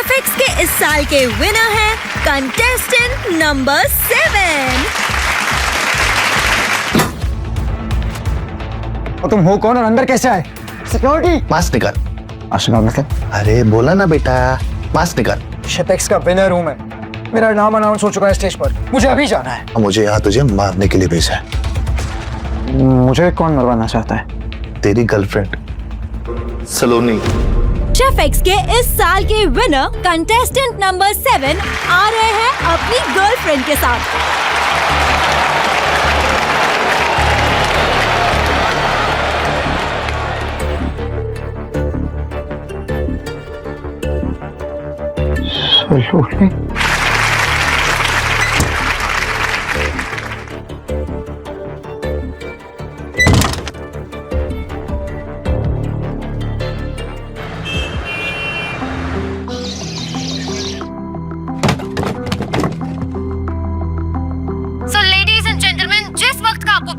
Chef x के इस साल के विनर हैं कंटेस्टेंट नंबर 7। और तुम हो कौन और अंदर कैसे आए? सिक्योरिटी। मास्क निकाल। मतलब अरे बोला ना बेटा, मास्क निकाल। शेफ एक्स का विनर हूं मैं। मेरा नाम अनाउंस हो चुका है स्टेज पर। मुझे अभी जाना है। मुझे यहाँ तुझे मारने के लिए भेजा है। मुझे कौन मरवाना चाहता है? तेरी गर्लफ्रेंड सलोनी। शेफ एक्स के इस साल के विनर कंटेस्टेंट नंबर 7 आ रहे हैं अपनी गर्लफ्रेंड के साथ।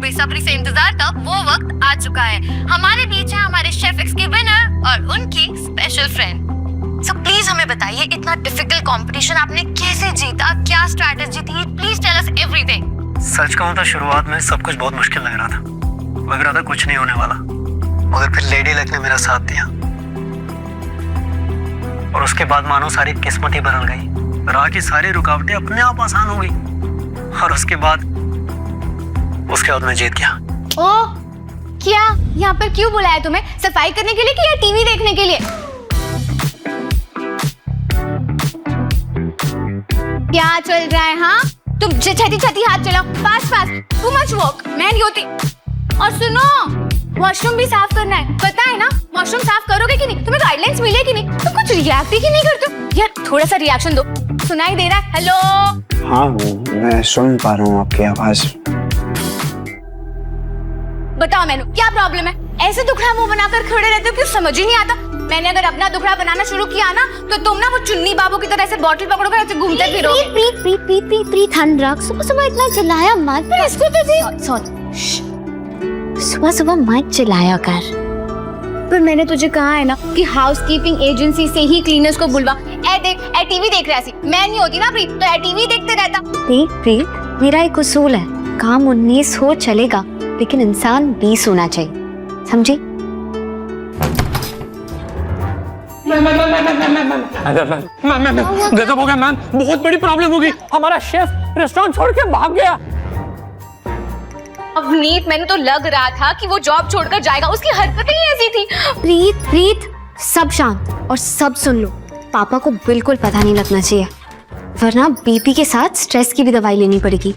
बेसब्री से इंतजार था, वो वक्त आ चुका है। हमारे बीच है हमारे शेफ एक्स के विनर और उनकी स्पेशल फ्रेंड। सो प्लीज हमें बताइए, इतना डिफिकल्ट कंपटीशन आपने कैसे जीता? क्या स्ट्रैटेजी थी? Please tell us everything. सच कहूं तो शुरुआत में सब कुछ बहुत मुश्किल लग रहा था कुछ नहीं होने वाला, मगर फिर लेडी लक ने मेरा साथ दिया और उसके बाद मानो सारी किस्मत ही बदल गई। राह की सारी रुकावटें अपने आप आसान हो गई और उसके बाद मैं जीत गया। ओह, क्या यहाँ पर क्यों बुलाया तुम्हें? सफाई करने के लिए कि या टीवी देखने के लिए? क्या चल रहा है? हाँ, तुम छती छती हाथ चलाओ, fast fast, too much work, मैं नहीं होती। और सुनो, वॉशरूम भी साफ करना है, पता है ना? वॉशरूम साफ करोगे कि नहीं? तुम्हें गाइडलाइंस मिले कि नहीं? तुम कुछ रिएक्ट ही नहीं करते हो यार, थोड़ा सा रिएक्शन दो। सुनाई दे रहा है? हेलो। हाँ, मैं सुन पा रहा हूँ आपकी आवाज। बताओ मैनू, क्या प्रॉब्लम है? ऐसे दुखड़ा मुंह बनाकर खड़े रहते हो, क्यों समझ ही नहीं आता? मैंने अगर अपना दुखड़ा बनाना शुरू किया ना, तो तुम ना वो चुन्नी बाबू की तरह ऐसे बॉटल पकड़ोकर ऐसे घूमते फिरोगे। प्रीत ठंड, सुबह सुबह इतना चिल्लाया मत। इसको तो जी सुबह सुबह मत चिल्लाया कर। पर मैंने तुझे कहा है ना कि हाउसकीपिंग एजेंसी से ही क्लीनर्स को बुलवा। ए देख, ए टीवी देख रहा है। मैं नहीं होती ना प्रीत, तो ए टीवी देखते रहता। देख प्रीत, मेरा एक उसूल है, काम 19 हो चलेगा लेकिन इंसान 20 होना चाहिए, समझी? गजब हो गया मैम, बहुत बड़ी प्रॉब्लम होगी। हमारा शेफ रेस्टोरेंट छोड़ के भाग गया। अवनीत, मैंने तो लग रहा था कि वो जॉब छोड़कर जाएगा, उसकी हरकतें ही ऐसी थी। प्रीत, सब शांत और सब सुन लो। पापा को बिल्कुल पता नहीं लगना चाहिए, वरना बीपी के साथ स्ट्रेस की भी दवाई लेनी पड़ेगी।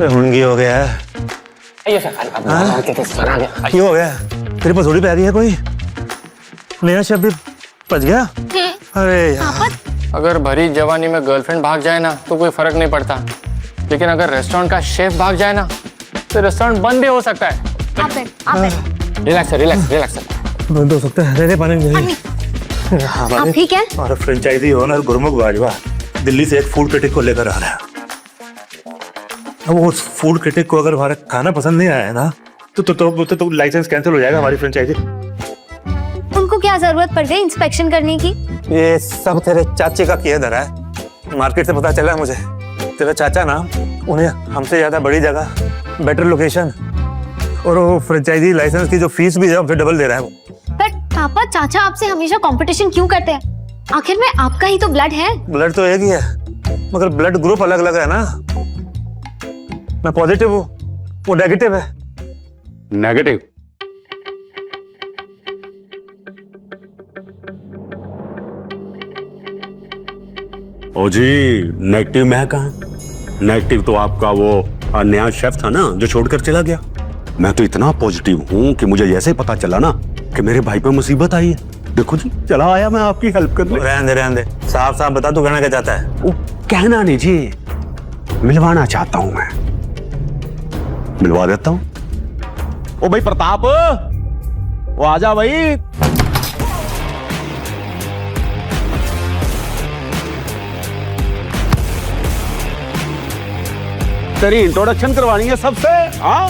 हुनगी हो गया है। क्यों हो गया? तेरे पास थोड़ी पैरी है कोई? नया शेफ भी बच गया? अरे यार, अगर भरी जवानी में गर्लफ्रेंड भाग जाए ना तो कोई फर्क नहीं पड़ता, लेकिन अगर रेस्टोरेंट का शेफ भाग जाए ना तो रेस्टोरेंट बंद भी हो सकता है। रिलैक्स। बंद हो सकता है। पानी आप ठीक है? हमारा फ्रेंचाइजी ओनर गुरमुख बाजवा दिल्ली से एक फूड क्रिटिक को लेकर आ रहा है। अब वो फूड क्रिटिक को अगर हमारा खाना पसंद नहीं आया ना तो लाइसेंस कैंसिल हो जाएगा हमारी फ्रेंचाइजी। उनको क्या जरूरत पड़ गई इंस्पेक्शन करने की? ये सब तेरे चाचे का किया धरा है। मार्केट से पता चला मुझे, तेरा चाचा ना उन्हें हमसे ज्यादा बड़ी जगह, बेटर लोकेशन और वो फ्रेंचाइजी लाइसेंस की जो फीस भी है हमसे डबल दे रहा है वो। पर पापा, चाचा आपसे हमेशा कंपटीशन क्यों करते हैं? आखिर में आपका ही तो ब्लड है। ब्लड तो एक ही है, मगर ब्लड ग्रुप अलग अलग है ना। मैं पॉजिटिव हूँ, वो नेगेटिव है। नेगेटिव? ओ जी, नेगेटिव मैं कहा? नेगेटिव तो आपका वो नया शेफ था ना जो छोड़कर चला गया। मैं तो इतना पॉजिटिव हूँ कि मुझे जैसे ही पता चला ना कि मेरे भाई पे मुसीबत आई है, देखो जी चला आया मैं आपकी हेल्प करने। रहने दे, साफ साफ बता तू कहना क्या चाहता है? वो कहना नहीं जी, मिलवाना चाहता हूँ मैं। मिलवा देता हूँ। ओ भाई प्रताप, वो आजा भाई। तेरी इंट्रोडक्शन करवानी है सबसे। हाँ,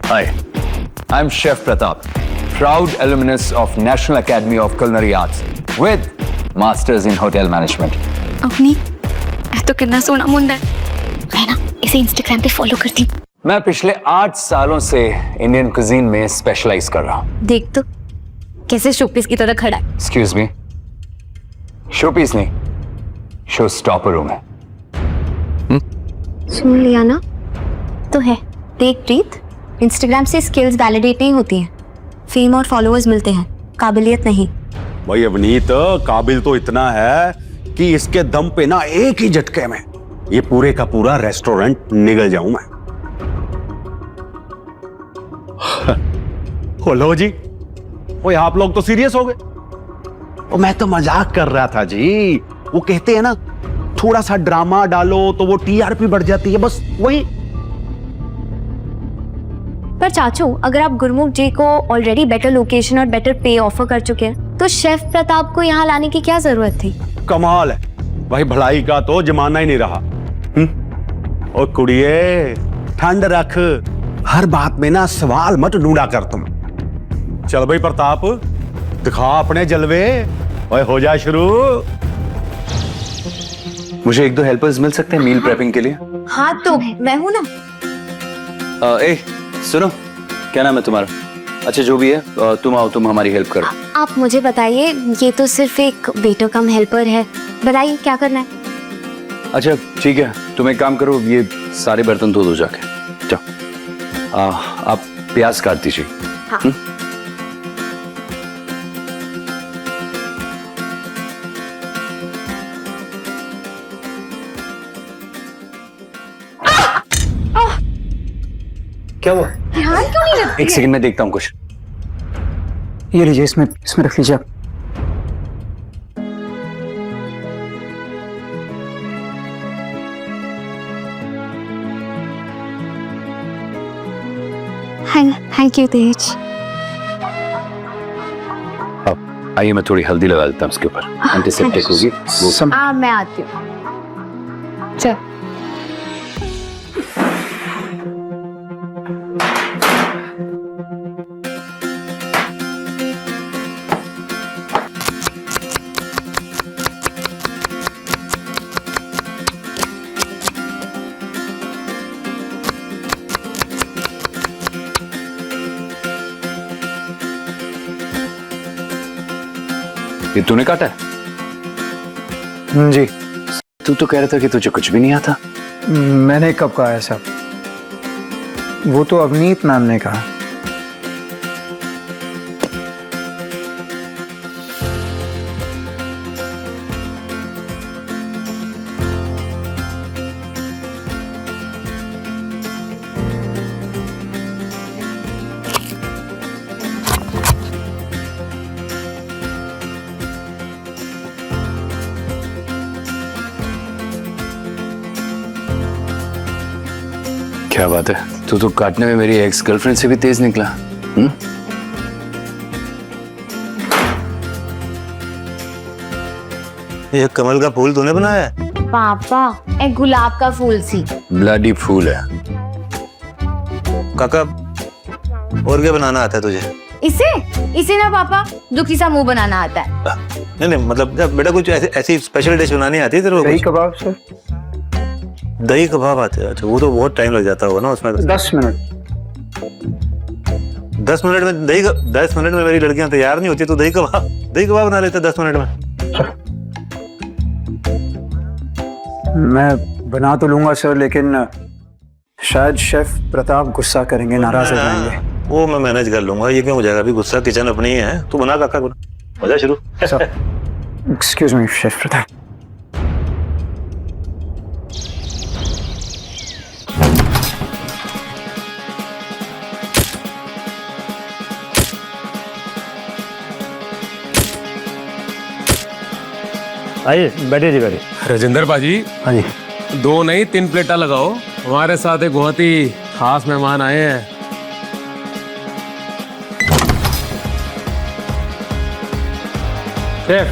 hi, I am chef Pratap, proud alumnus of National Academy of Culinary Arts with Masters in Hotel Management. अपनी तो कितना सोना मुंडा है। मैं ना इसे इंस्टाग्राम पे फॉलो करती हूँ। मैं पिछले 8 सालों से इंडियन कुजीन में स्पेशलाइज कर रहा हूँ। देख तो कैसे शोपीस की तरह खड़ा है। एक्सक्यूज मी, शोपीस नहीं, शो स्टॉपर हूँ मैं। सुन लिया ना, तो है। देख प्रीत, इंस्टाग्राम से स्किल्स वैलिडेट नहीं होती हैं, फेम और फॉलोअर्स मिलते हैं, काबिलियत नहीं। भाई अवनीत, काबिल तो इतना है कि इसके दम पे ना एक ही झटके में ये पूरे का पूरा रेस्टोरेंट निगल जाऊं मैं। लो जी, ओए आप लोग तो सीरियस हो गए। ओ मैं तो मजाक कर रहा था जी। वो कहते हैं ना, थोड़ा सा ड्रामा डालो तो वो टीआरपी बढ़ जाती है, बस वही। पर चाचू, अगर आप गुरमुख जी को ऑलरेडी बेटर लोकेशन और बेटर पे ऑफर कर चुके हैं, तो शेफ प्रताप को यहाँ लाने की क्या जरूरत थी? कमाल है भाई, भलाई का तो जमाना ही नहीं रहा। ओ कुड़िए, ठंड रख, हर बात में ना सवाल मत ढूंढा कर तुम। चल भाई प्रताप, दिखा अपने जलवे। ओए हो जा शुरू। मुझे 1-2 हेल्पर्स मिल सकते हैं मील प्रेपिंग के लिए? हाँ तो मैं हूँ ना। ए सुनो, क्या नाम है तुम्हारा? अच्छा जो भी है, तुम आओ, तुम हमारी हेल्प करो। आप मुझे बताइए, ये तो सिर्फ एक वेटर कम हेल्पर है, बताइए क्या करना है? अच्छा ठीक है, तुम एक काम करो, ये सारे बर्तन धो दो जाके। जाओ, आप प्याज काट दीजिए। हाँ। क्या हुआ? ध्यान क्यों नहीं रखती? एक सेकंड में देखता हूँ कुछ। ये लीजिए, इसमें रख लीजिए आप। थैंक यू तेज। आइए मैं थोड़ी हल्दी लगा देता हूँ इसके ऊपर, एंटीसेप्टिक होगी वो। मैं आती हूँ। चल। ये तूने काटा है? जी। तू तो कह रहा था कि तुझे कुछ भी नहीं आता। मैंने कब कहा है साहब? वो तो अवनीत मैम ने कहा। क्या बात है, तू तो काटने में मेरी एक्स गर्लफ्रेंड से भी तेज निकला। ये कमल का फूल तूने बनाया है? पापा, एक गुलाब का फूल सी। ब्लडी फूल है। काका, और क्या बनाना आता है तुझे? इसे ना पापा दुखी सा मुंह बनाना आता है। नहीं मतलब जब बेटा कुछ ऐसी स्पेशल डिश बनानी आती है तेरे को? दही कबाब सर। दही कबाब आते हैं? अच्छा, वो तो बहुत टाइम लग जाता होगा ना उसमें। 10 मिनट। 10 मिनट में 10 मिनट में मेरी लड़कियां तैयार नहीं होती, तो दही कबाब बना लेते 10 मिनट में। मैं बना तो लूंगा सर, लेकिन शायद शेफ प्रताप गुस्सा करेंगे, नाराज हो जाएंगे। वो मैं मैनेज कर लूंगा, ये क्यों हो जाएगा? अभी गुस्सा किचन अपनी ही है। तू बना काका, हो जा शुरू। Excuse me chef Pratap. आइए बैठिए जी, बैठिए। राजेंद्र बाजी, हाँ जी। 2 नहीं 3 प्लेटा लगाओ, हमारे साथ एक बहुत ही खास मेहमान आए हैं। शेफ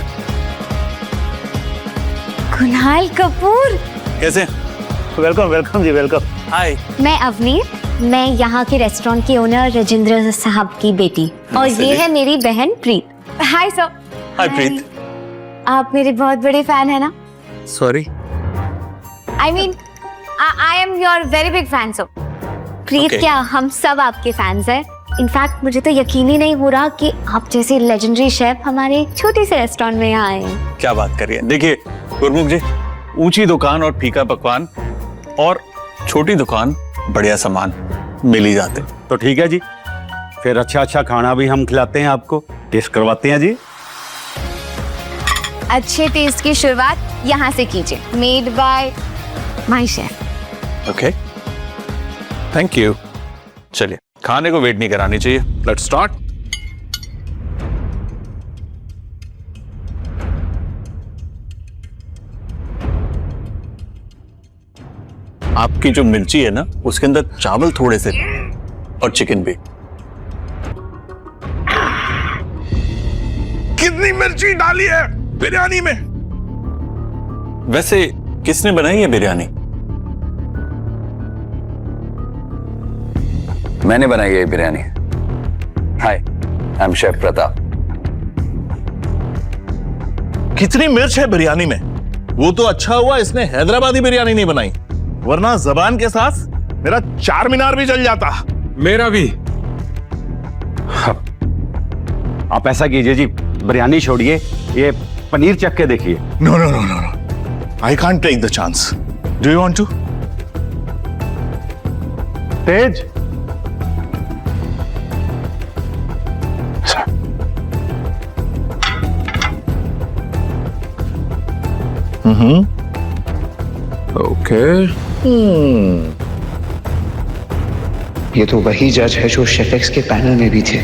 कुणाल कपूर। कैसे? वेलकम वेलकम जी, वेलकम। हाय। मैं अवनीत, मैं यहाँ के रेस्टोरेंट के ओनर राजेंद्र साहब की बेटी, और ये है मेरी बहन प्रीत। Hi sir. हाय प्रीत। आप मेरे बहुत बड़े फैन है ना? Sorry. I mean I am your very big fan sir. Preet क्या, हम सब आपके फैंस हैं। इनफैक्ट मुझे तो यकीन ही नहीं हो रहा कि आप जैसे लेजेंडरी शेफ हमारे छोटे से रेस्टोरेंट में आए हैं। क्या बात कर रही है। देखिए गुरमुख जी, ऊंची दुकान और फीका पकवान और छोटी दुकान बढ़िया सामान मिल ही जाते। तो ठीक है जी, फिर अच्छा अच्छा खाना भी हम खिलाते हैं आपको, टेस्ट करवाते हैं जी। अच्छे टेस्ट की शुरुआत यहाँ से कीजिए। Made by my chef. Okay, thank you. चलिए, खाने को वेट नहीं करानी चाहिए। Let's start. आपकी जो मिर्ची है ना, उसके अंदर चावल थोड़े से और चिकन भी। कितनी मिर्ची डाली है बिरयानी में? वैसे किसने बनाई है बिरयानी? मैंने बनाई है बिरयानी। हाय, आई एम शेफ प्रताप। कितनी मिर्च है बिरयानी में? वो तो अच्छा हुआ इसने हैदराबादी बिरयानी नहीं बनाई, वरना जबान के साथ मेरा 4 मीनार भी जल जाता। मेरा भी। आप ऐसा कीजिए जी, बिरयानी छोड़िए, ये पनीर चख के देखिए। No no no no no, I can't take the chance. Do you want to? Tej, okay. ये तो वही जज है जो शेफ एक्स के पैनल में भी थे।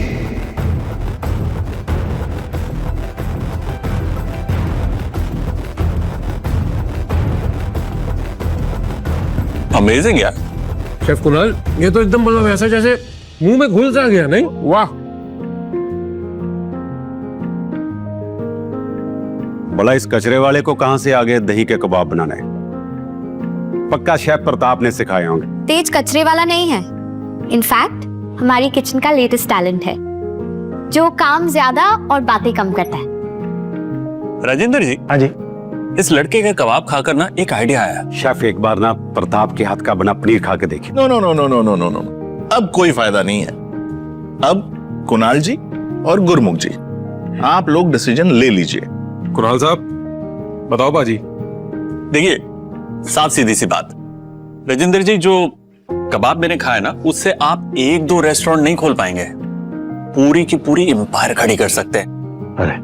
अमेजिंग यार। शेफ कुणाल, ये तो एकदम मतलब ऐसा जैसे मुंह में घुल सा गया, नहीं? वाह। बोला इस कचरे वाले को कहां से आ गए दही के कबाब बनाने? पक्का शेफ प्रताप ने सिखाए होंगे। तेज कचरे वाला नहीं है, इनफैक्ट हमारी किचन का लेटेस्ट टैलेंट है, जो काम ज्यादा और बातें कम करता है। राजेंद्र जी। हाँ जी। इस लड़के का कबाब खाकर ना एक आइडिया आया। शेफ एक बार ना प्रताप के हाथ का बना पनीर खा के देखिए। No no no no no no no no, अब कोई फायदा नहीं है। अब कुणाल जी और गुरमुख जी, आप लोग डिसीजन ले लीजिए। कुणाल साहब, बताओ बाजी। देखिए, साफ सीधी सी बात, राजेंद्र जी, जो कबाब मैंने खाया ना, उससे आप 1-2 रेस्टोरेंट नहीं खोल पाएंगे, पूरी की पूरी एम्पायर खड़ी कर सकते हैं। अरे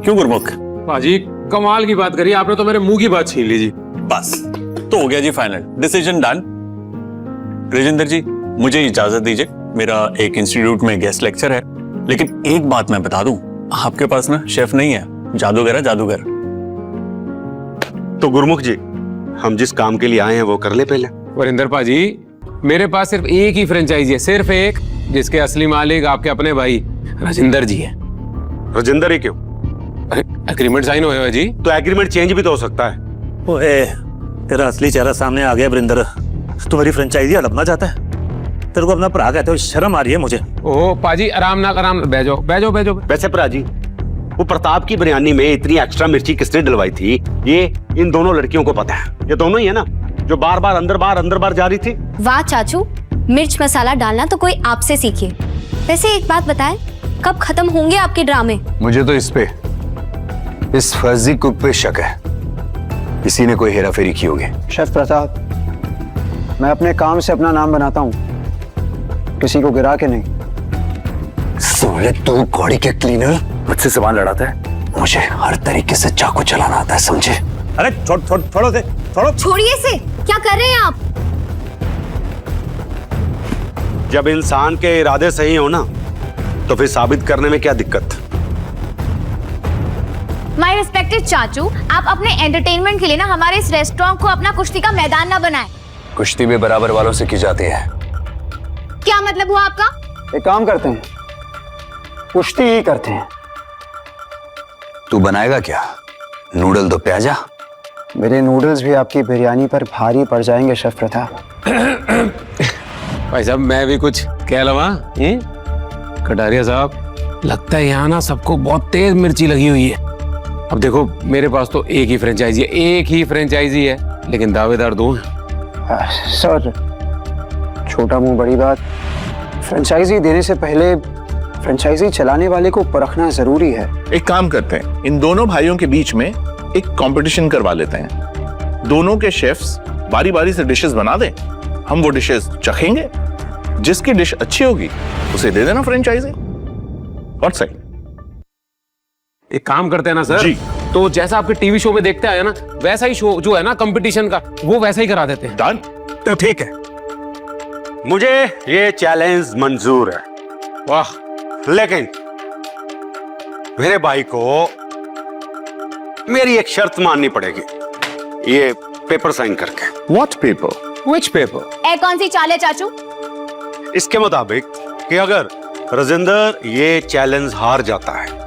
क्यों गुरमुख? बाजी कमाल की बात करी आपने, तो मेरे मुंह की बात छीन ली जी। बस तो हो गया जी, फाइनल डिसीजन डन। राजेंद्र जी, मुझे इजाजत दीजिए, मेरा एक इंस्टीट्यूट में गेस्ट लेक्चर है। लेकिन एक बात मैं बता दूं, आपके पास ना शेफ नहीं है, जादूगर है, जादूगर। तो गुरमुख जी, हम जिस काम के लिए आए हैं वो कर ले पहले। वरिंदर पाजी, मेरे पास सिर्फ एक ही फ्रेंचाइजी है, सिर्फ एक, जिसके असली मालिक आपके अपने भाई राजेंद्र जी हैं। राजेंद्र ही क्यों? अरे एग्रीमेंट साइन हुए हैं जी। तो एग्रीमेंट चेंज भी तो हो सकता है। ओए, तेरा असली चेहरा सामने आ गया वरिंदर। तू मेरी फ्रेंचाइजी हड़पना चाहता है? तेरे को अपना भरा कहते हो, शर्म आ रही है मुझे। ओह पाजी, आराम ना, बैठ जाओ बैठ जाओ बैठ जाओ। वैसे भरा जी, वो प्रताप की बिरयानी में इतनी एक्स्ट्रा मिर्ची किसने डलवाई थी, ये इन दोनों लड़कियों को पता है। ये दोनों ही है ना जो बार बार अंदर बार जा रही थी। वाह चाचू, मिर्च मसाला डालना तो कोई आपसे सीखे। वैसे एक बात बताएं, कब खत्म होंगे आपके ड्रामे? मुझे तो इस फर्जी कुक पे शक है, किसी ने कोई हेराफेरी की होगी। शेफ प्रताप, मैं अपने काम से अपना नाम बनाता हूँ, किसी को गिरा के नहीं। साले तू गाड़ी के क्लीनर मुझसे सामान लड़ाता है, मुझे हर तरीके से चाकू चलाना आता है, समझे? अरे छोड़ो से, छोड़ो। छोड़िए से, क्या कर रहे हैं आप? जब इंसान के इरादे सही हो ना, तो फिर साबित करने में क्या दिक्कत? माय रिस्पेक्टेड चाचू, आप अपने एंटरटेनमेंट के लिए ना हमारे इस रेस्टोरेंट को अपना कुश्ती का मैदान ना बनाएं। कुश्ती भी बराबर वालों से की जाती है। क्या मतलब हुआ आपका? एक काम करते हैं, कुश्ती ही करते हैं। तू बनाएगा क्या? नूडल दो प्याजा। मेरे नूडल्स भी आपकी बिरयानी पर भारी पड़ जाएंगे शेफ प्रताप। भाई साहब मैं भी कुछ कह लवा। कटारिया साहब लगता है यहाँ ना सबको बहुत तेज मिर्ची लगी हुई है। अब देखो मेरे पास तो एक ही फ्रेंचाइजी है, लेकिन दावेदार दो हैं। सर, छोटा मुंह बड़ी बात। फ्रेंचाइजी देने से पहले फ्रेंचाइजी चलाने वाले को परखना जरूरी है। एक काम करते हैं, इन दोनों भाइयों के बीच में एक कंपटीशन करवा लेते हैं। दोनों के शेफ्स बारी बारी से डिशेस बना दें, हम वो डिशेस चखेंगे, जिसकी डिश अच्छी होगी उसे दे देना फ्रेंचाइजी। और सही। एक काम करते हैं ना सर जी। तो जैसा आपके टीवी शो में देखते आए ना, वैसा ही शो जो है ना कंपटीशन का, वो वैसा ही करा देते हैं। डन। तो ठीक है, मुझे ये चैलेंज मंजूर है। वाह। लेकिन मेरे भाई को मेरी एक शर्त माननी पड़ेगी, ये पेपर साइन करके। What paper? Which paper? ए कौन सी चाल है चाचू? इसके मुताबिक कि अगर राजेंद्र ये चैलेंज हार जाता है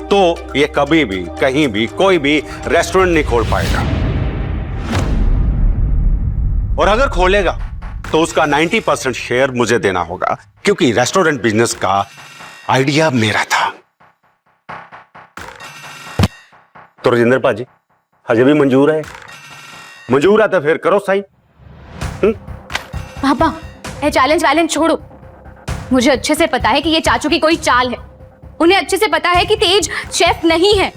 तो ये कभी भी कहीं भी कोई भी रेस्टोरेंट नहीं खोल पाएगा, और अगर खोलेगा तो उसका 90% शेयर मुझे देना होगा, क्योंकि रेस्टोरेंट बिजनेस का आइडिया मेरा था। तो राजेंद्र पाजी हजे भी मंजूर है? मंजूर है तो फिर करो सही। पापा ये चैलेंज छोड़ो। मुझे अच्छे से पता है कि ये चाचू की कोई चाल है। उन्हें अच्छे से पता है कि तेज शेफ नहीं है।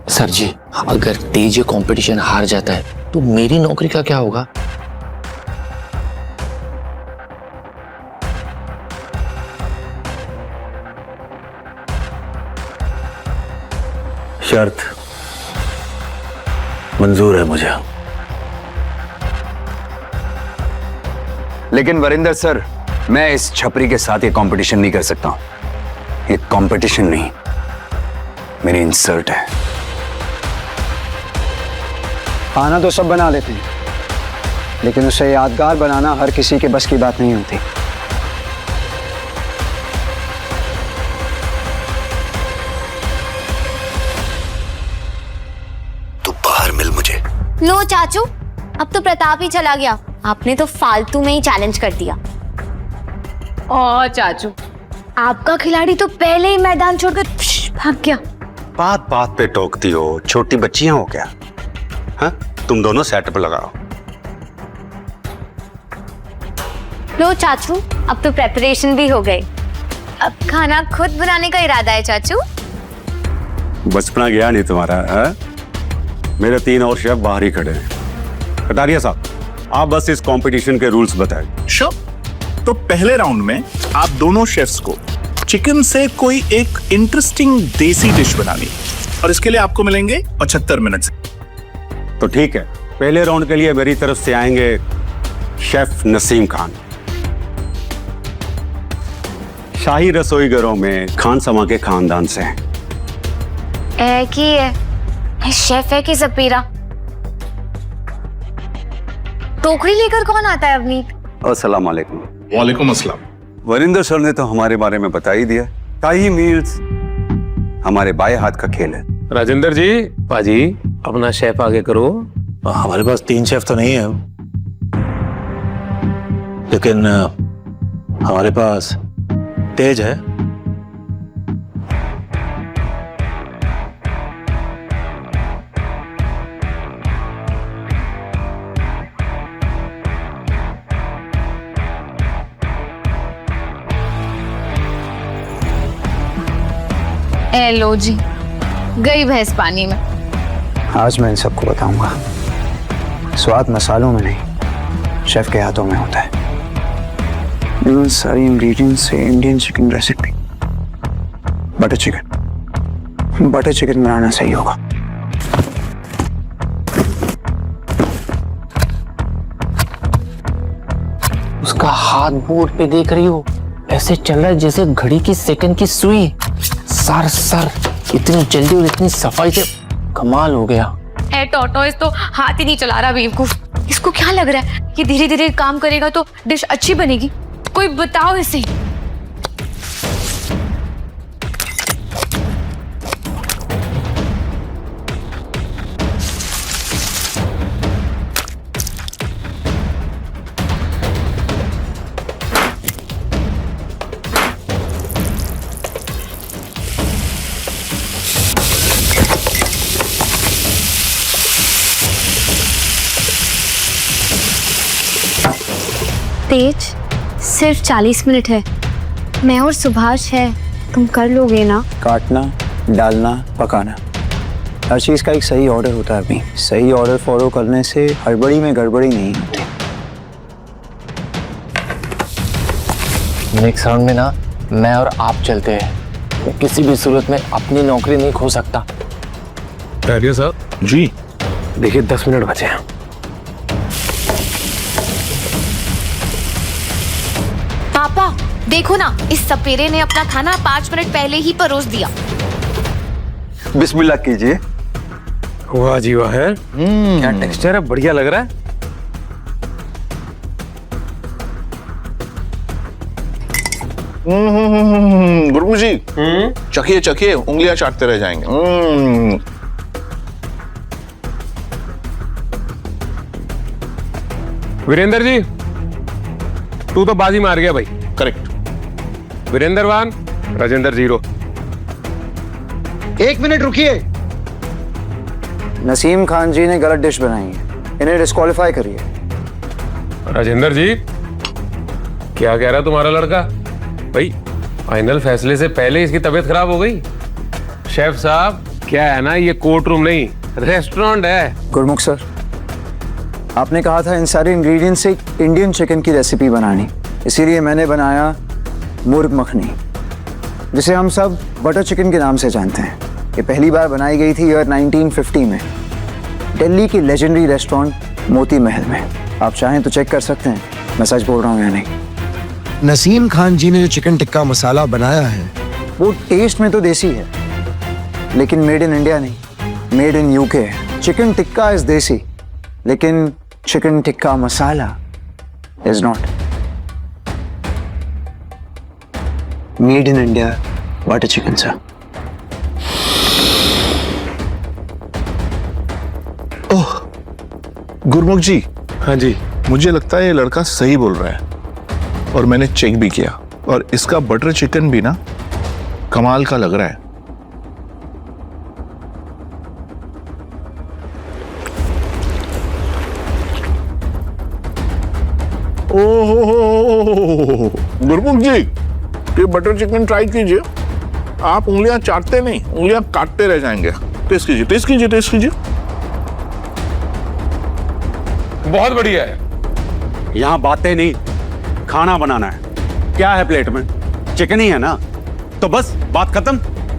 सर जी, अगर तेज ये कंपटीशन हार जाता है तो मेरी नौकरी का क्या होगा? शर्त मंजूर है मुझे। लेकिन वरिंदर सर, मैं इस छपरी के साथ ये कंपटीशन नहीं कर सकता हूं। ये कंपटीशन नहीं, मेरी इंसल्ट है। खाना तो सब बना लेते हैं, लेकिन उसे यादगार बनाना हर किसी के बस की बात नहीं होती। तू बाहर मिल मुझे। लो चाचू, अब तो प्रताप ही चला गया। आपने तो फालतू में ही चैलेंज कर दिया। ओ चाचू, आपका खिलाड़ी तो पहले ही मैदान छोड़कर भाग गया। बात बात पे टोकती हो, छोटी बच्चियां हो क्या? हाँ, तुम दोनों सेटअप लगाओ। लो चाचू, अब तो प्रेपरेशन भी हो गई। अब खाना खुद बनाने का इरादा है चाचू? बचपना गया नहीं तुम्हारा? हाँ? मेरे 3 और शेफ बाहर ही खड़े हैं। कटारिया साहब, आप बस इस कंपटीशन के रूल्स बताएं। श्योर। तो पहले राउंड में आप दोनों शेफ्स को चिकन से कोई एक इंटरेस्टिंग देसी डिश बनानी, और इसके लिए आपको मिलेंगे 75 मिनट। तो ठीक है, पहले राउंड के लिए मेरी तरफ से आएंगे शेफ नसीम खान। शाही रसोईघरों में खान समा के खानदान से हैं। एक ही है, शेफ है कि सपीरा? टोकरी लेकर कौन आता है अवनीत? अस्सलाम वालेकुम। वालेकुम अस्सलाम। वरिंदर सर ने तो हमारे बारे में बता ही दिया। शाही मील्स हमारे बाएं हाथ का खेल है। राजेंद्र जी, पाजी अपना शेफ आगे करो। हमारे पास 3 शेफ तो नहीं है, लेकिन हमारे पास तेज है। ए लो जी, गई भैंस पानी में। आज मैं इन सबको बताऊंगा, स्वाद मसालों में नहीं, शेफ के हाथों में होता है। इन सारी इंग्रेडिएंट्स से Indian chicken recipe, butter chicken बनाना सही होगा। उसका हाथ बोर्ड पे देख रही हो, ऐसे चल रहा है जैसे घड़ी की सेकंड की सुई। सर इतनी जल्दी और इतनी सफाई से, कमाल हो गया। ए टोटोइस तो हाथ ही नहीं चला रहा बेवकूफ। इसको क्या लग रहा है कि धीरे धीरे काम करेगा तो डिश अच्छी बनेगी? कोई बताओ इसे। तेज, सिर्फ 40 मिनट है। मैं और सुभाष है, तुम कर लोगे ना? काटना, डालना, पकाना, हर चीज़ का एक सही ऑर्डर होता है। अभी सही ऑर्डर फॉलो करने से हड़बड़ी में गड़बड़ी नहीं होती। नेक्स्ट राउंड में ना मैं और आप चलते हैं। मैं किसी भी सूरत में अपनी नौकरी नहीं खो सकता। खैरियत साहब जी देखिए 10 मिनट बचे हैं। पापा देखो ना, इस सपेरे ने अपना खाना 5 मिनट पहले ही परोस दिया। बिस्मिल्लाह कीजिए। वाह जी वाह है, क्या टेक्सचर है, बढ़िया लग रहा है। गुरु जी चखिए चखिए, उंगलियां चाटते रह जाएंगे। वीरेंद्र जी, तू तो बाजी मार गया भाई। करेक्ट। वीरेंद्र 1, राजेंद्र 0। 1 मिनट रुकिए। नसीम खान जी ने गलत डिश बनाई है, इन्हें डिस्क्वालीफाई करिए। राजेंद्र जी, क्या कह रहा तुम्हारा लड़का? भाई फाइनल फैसले से पहले इसकी तबीयत खराब हो गई। शेफ साहब, क्या है ना, ये कोर्ट रूम नहीं रेस्टोरेंट है। गुरमुख सर, आपने कहा था इन सारे इंग्रेडिएंट्स से इंडियन चिकन की रेसिपी बनानी, इसीलिए मैंने बनाया मुर्ग मखनी, जिसे हम सब बटर चिकन के नाम से जानते हैं। ये पहली बार बनाई गई थी ईयर 1950 में दिल्ली की लेजेंडरी रेस्टोरेंट मोती महल में। आप चाहें तो चेक कर सकते हैं मैं सच बोल रहा हूँ या नहीं। नसीम खान जी ने जो चिकन टिक्का मसाला बनाया है वो टेस्ट में तो देसी है, लेकिन मेड इन इंडिया नहीं, मेड इन यूके है। चिकन टिक्का इज देसी, लेकिन chicken tikka masala is not. Made in India butter chicken sir. Oh Gurmukh ji, हाँ जी, मुझे लगता है ये लड़का सही बोल रहा है, और मैंने चेक भी किया, और इसका बटर चिकन भी ना कमाल का लग रहा है। ओहो गुरमुख जी, ये बटर चिकन ट्राई कीजिए। आप उंगलियां चाटते नहीं, उंगलियां काटते रह जाएंगे। टेस्ट कीजिए, टेस्ट कीजिए, टेस्ट कीजिए। बहुत बढ़िया है। यहाँ बातें नहीं, खाना बनाना है। क्या है प्लेट में? चिकन ही है ना, तो बस बात खत्म।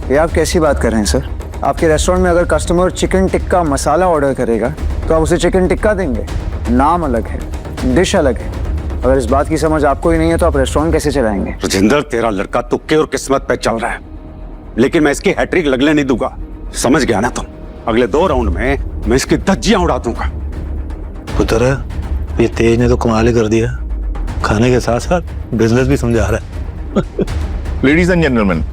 ये आप कैसी बात कर रहे हैं सर? आपके रेस्टोरेंट में अगर कस्टमर चिकन टिक्का मसाला ऑर्डर करेगा तो आप उसे चिकन टिक्का देंगे। नाम अलग है, डिश अलग है। अगर इस बात की समझ आपको ही नहीं है तो आप रेस्टोरेंट कैसे चलाएंगे? राजेंद्र, तेरा लड़का तुक्के और किस्मत पे चल रहा है, लेकिन मैं इसकी हैट्रिक लगने नहीं दूंगा। समझ गया ना तुम? अगले 2 राउंड में मैं इसकी धज्जियां उड़ा दूंगा। पुत्र, ये तेज ने तो कमाल ही कर दिया, खाने के साथ साथ बिजनेस भी समझा रहा है। Ladies and gentleman,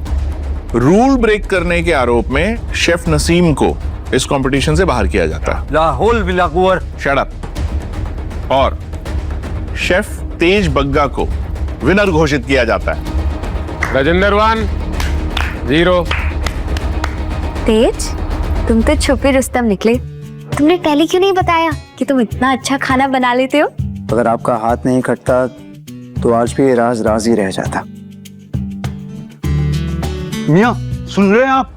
rule break करने के आरोप में शेफ नसीम को इस कंपटीशन से बाहर किया जाता है। लाहौल बिलाकुवर। Shut up. और शेफ तेज बग्गा को विनर घोषित किया जाता है। राजेंद्र 1, 0। तेज, तुम तो छुपे रुस्तम निकले। तुमने पहले क्यों नहीं बताया कि तुम इतना अच्छा खाना बना लेते हो? अगर आपका हाथ नहीं कटता तो आज भी ये राज राज ही रह जाता। मियां, सुन रहे हैं आप?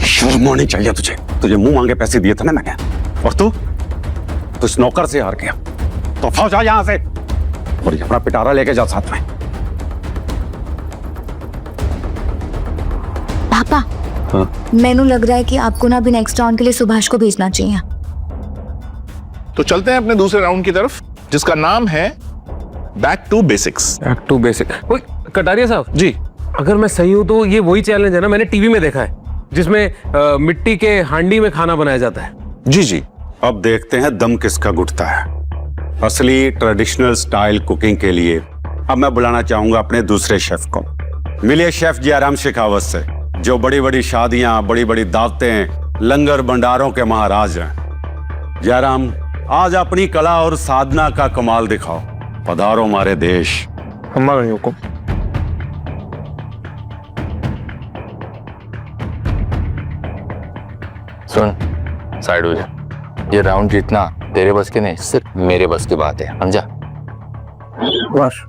शर्म होनी चाहिए तुझे। तुझे मुंह मांगे पैसे दिए थे ना मैंने, और तू इस नौकर से हार गया। तो फाओ जा यहां से, और ये अपना पिटारा लेके जा साथ में। पापा, मैनू लग रहा है कि आपको ना अभी नेक्स्ट राउंड के लिए सुभाष को भेजना चाहिए। तो चलते हैं अपने दूसरे राउंड की तरफ, जिसका नाम है back to basics. Back to basic. Kataria साहब जी, अगर मैं सही हूं तो ये वही चैलेंज है ना, मैंने टीवी में देखा है, जिसमें मिट्टी के हांडी में खाना बनाया जाता है। जी जी। अब देखते हैं दम किसका घुटता है। असली ट्रेडिशनल स्टाइल कुकिंग के लिए अब मैं बुलाना चाहूंगा अपने दूसरे शेफ को। मिलिए शेफ जयराम शेखावत से, जो बड़ी बड़ी शादियां, बड़ी बड़ी दावतें, लंगर भंडारों के महाराज हैं। जयराम, आज अपनी कला और साधना का कमाल दिखाओ। पधारो हमारे देश। हमारा हुक्म। सुन, साइड हो जा। ये राउंड जीतना तेरे बस के नहीं, सिर्फ मेरे बस की बात है, समझा? बस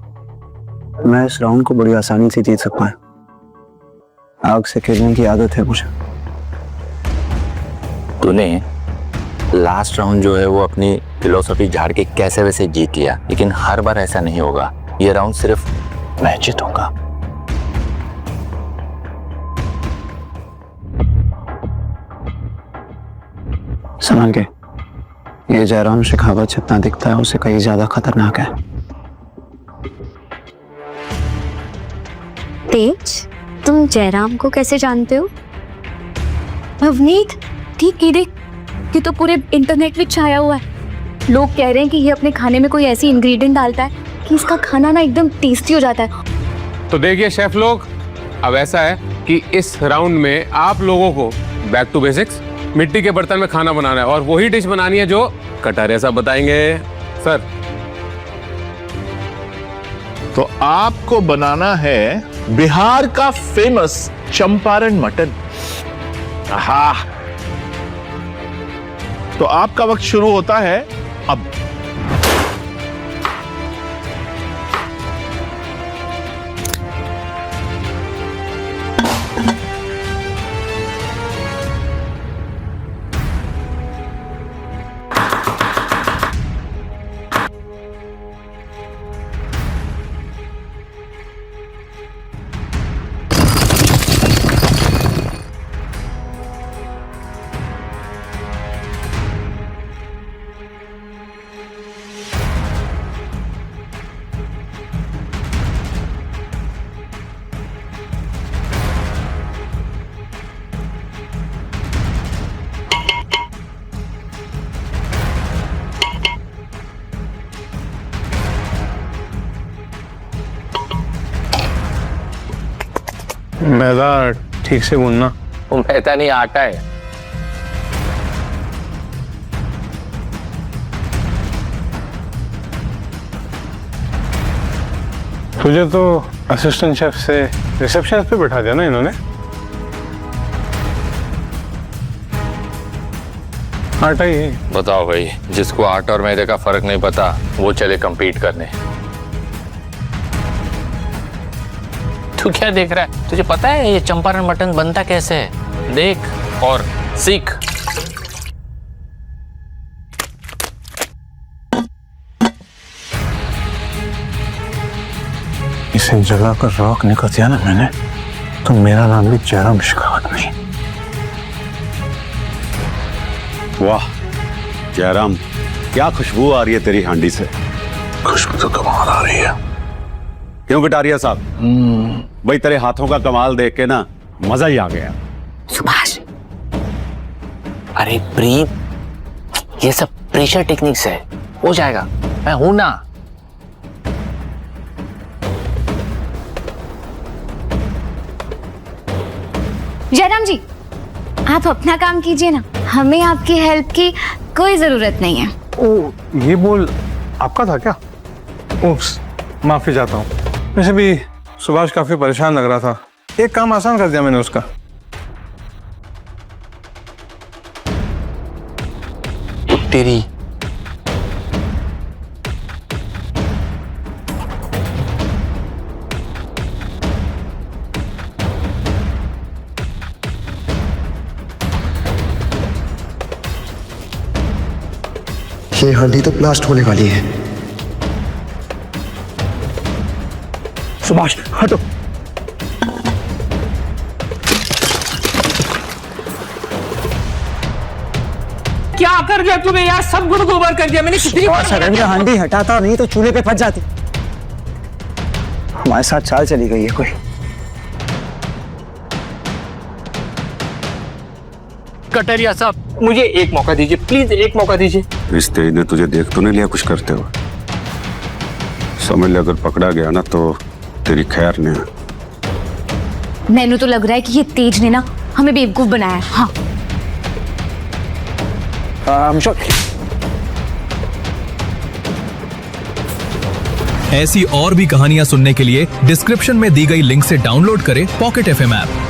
मैं इस राउंड को बड़ी आसानी से जीत सकता हूँ। आग से खेलने की आदत है मुझे। तूने लास्ट राउंड जो है वो अपनी फिलोसफी झाड़ के कैसे वैसे जीत लिया, लेकिन हर बार ऐसा नहीं होगा। ये राउंड सिर्फ मैं जीतूंगा। संभाल के। ये जयराम शेखावत जितना दिखता है उससे कहीं ज्यादा खतरनाक है। तेज, तुम जयराम को कैसे जानते हो? अवनीत, ठीक ये देख, ये तो पूरे इंटरनेट में छाया हुआ है। लोग कह रहे हैं कि ये अपने खाने में कोई ऐसी इंग्रेडिएंट डालता है कि इसका खाना ना एकदम टेस्टी हो जाता है। तो देखिए शेफ लोग, अब ऐसा है कि इस राउंड में आप लोगों को बैक टू बेसिक्स मिट्टी के बर्तन में खाना बनाना है और वही डिश बनानी है जो कटारिया साहब बताएंगे। सर, तो आपको बनाना है बिहार का फेमस चंपारण मटन। आहा, तो आपका वक्त शुरू होता है अब। मैदा ठीक से गूंदना। वो मैदा नहीं, आटा है। तुझे तो असिस्टेंट शेफ से रिसेप्शन पे बैठा दिया ना इन्होंने। आटा ही है। बताओ भाई, जिसको आटा और मैदे का फर्क नहीं पता वो चले compete करने। तू क्या देख रहा है? तुझे पता है ये चंपारण मटन बनता कैसे है? देख और सीख। इसे जगह पर रॉक निकल दिया ना मैंने, तो मेरा नाम भी जयराम शेखावत नहीं। वाह जयराम, क्या खुशबू आ रही है तेरी हांडी से। खुशबू तो कमाल आ रही है। क्यों कटारिया साहब, भाई तेरे हाथों का कमाल देख के ना मजा ही आ गया। सुभाष, अरे प्रीत, ये सब प्रेशर टेक्निक्स है, हो जाएगा, मैं हूं ना। जयराम जी, आप अपना काम कीजिए ना, हमें आपकी हेल्प की कोई जरूरत नहीं है। ओ, ये बोल आपका था क्या? उप्स, माफी चाहता हूँ। वैसे भी सुभाष काफी परेशान लग रहा था, एक काम आसान कर दिया मैंने उसका। तेरी ये हांडी तो ब्लास्ट होने वाली है। सुभाष हटो। क्या कर दिया तूने यार? सब गुड़ गोबर कर दिया मैंने। कितनी बार हांडी हटाता नहीं तो चूल्हे पे फंस जाती। हमारे साथ चाल चली गई है कोई। कटारिया साहब, मुझे एक मौका दीजिए प्लीज, एक मौका दीजिए। इस तेज ने तुझे देख तो नहीं लिया कुछ करते हुए? समझ ले, अगर पकड़ा गया ना तो तेरी खैर नहीं। मैंने तो लग रहा है कि ये तेज ने ना हमें बेवकूफ बनाया है। हाँ, ऐसी और भी कहानियां सुनने के लिए डिस्क्रिप्शन में दी गई लिंक से डाउनलोड करें पॉकेट FM ऐप।